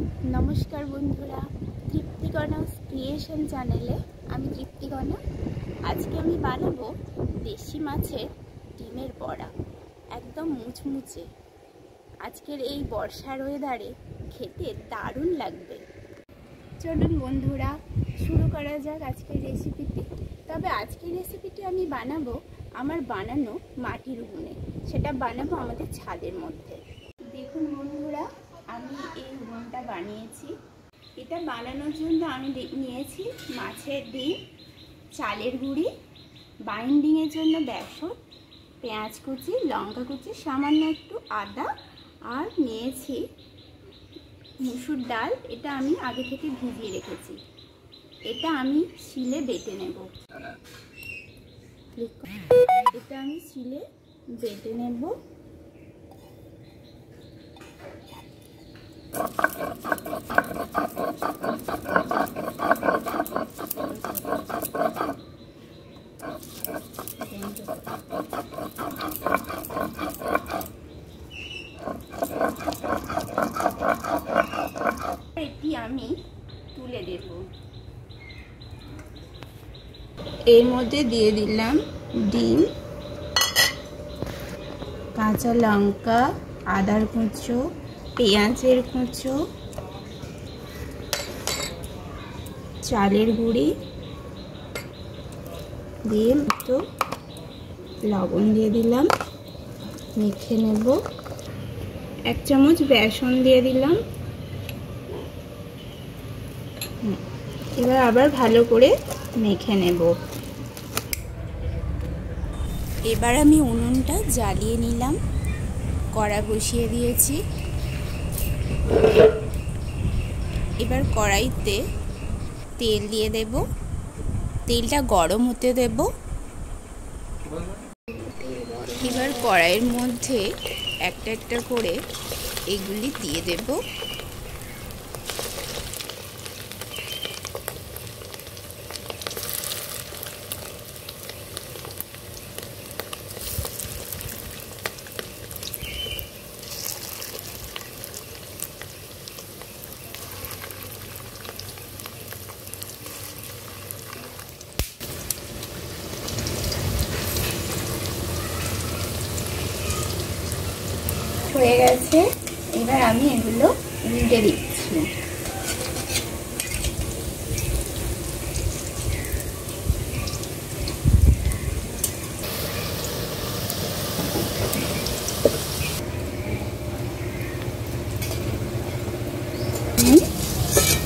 नमस्कार बंधुरा तृप्तिकणा क्रिएशन चैनेले आमी तृप्तिकणा आज के आमी बानाबो देशी माछेर डिमेर बड़ा एकदम मुचमुचे। आजकेर एई बर्षार वेदारे खेते दारुण लागबे। चलुन बंधुरा शुरू करा जाक आजकेर रेसिपिटी। तबे आजकेर रेसिपिटी आमी बानाबो आमार बानानो माटिर उनुने, सेटा बानाबो आमादेर छादेर मধ্যে। देखुन बंधुरा আমি এই উনুনটা বানিয়েছি। এটা বানানোর জন্য আমি নিয়েছি মাছের ডিম, চালের গুঁড়ি, বাইন্ডিংয়ের জন্য বেসন, পেঁয়াজ কুচি, লঙ্কা কুচি, সামান্য একটু আদা আর নিয়েছি মুসুর ডাল। এটা আমি আগে থেকে ভিজিয়ে রেখেছি। এটা আমি শিলে বেটে নেব। এটা আমি শিলে বেটে নেব। এটি আমি তুলে দেব। এর মধ্যে দিয়ে দিলাম ডিম, কাঁচা লঙ্কা, আদার কুচো, পেঁয়াজের কুচো, চালের গুঁড়ি দিয়ে একটু লবণ দিয়ে দিলাম, মেখে নেব। 1 চামচ বেসন দিয়ে দিলাম। এবার আবার ভালো করে মেখে নেব। এবার আমি উনুনটা জ্বালিয়ে নিলাম, কড়া বসিয়ে দিয়েছি। এবার কড়াইতে তেল দিয়ে দেব, তেলটা গরম হতে দেব। এবার কড়াইয়ের মধ্যে একটা একটা করে এগুলি দিয়ে দেব। হয়ে গেছে। এবার আমি এগুলো উল্টে দিচ্ছি।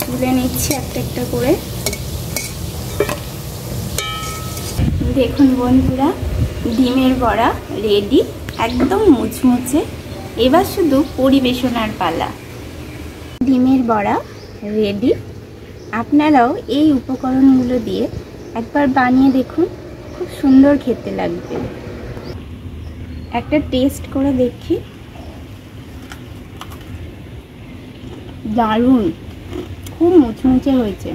তুলে নিচ্ছি একটা একটা করে। দেখুন বন্ধুরা, ডিমের বড়া রেডি, একদম মুচমুচে। এবার শুধু পরিবেশনার পালা। ডিমের বড়া রেডি। আপনারাও এই উপকরণগুলো দিয়ে একবার বানিয়ে দেখুন, খুব সুন্দর খেতে লাগবে। একটা টেস্ট করে দেখি। দারুণ, খুব মুচমুচে হয়েছে।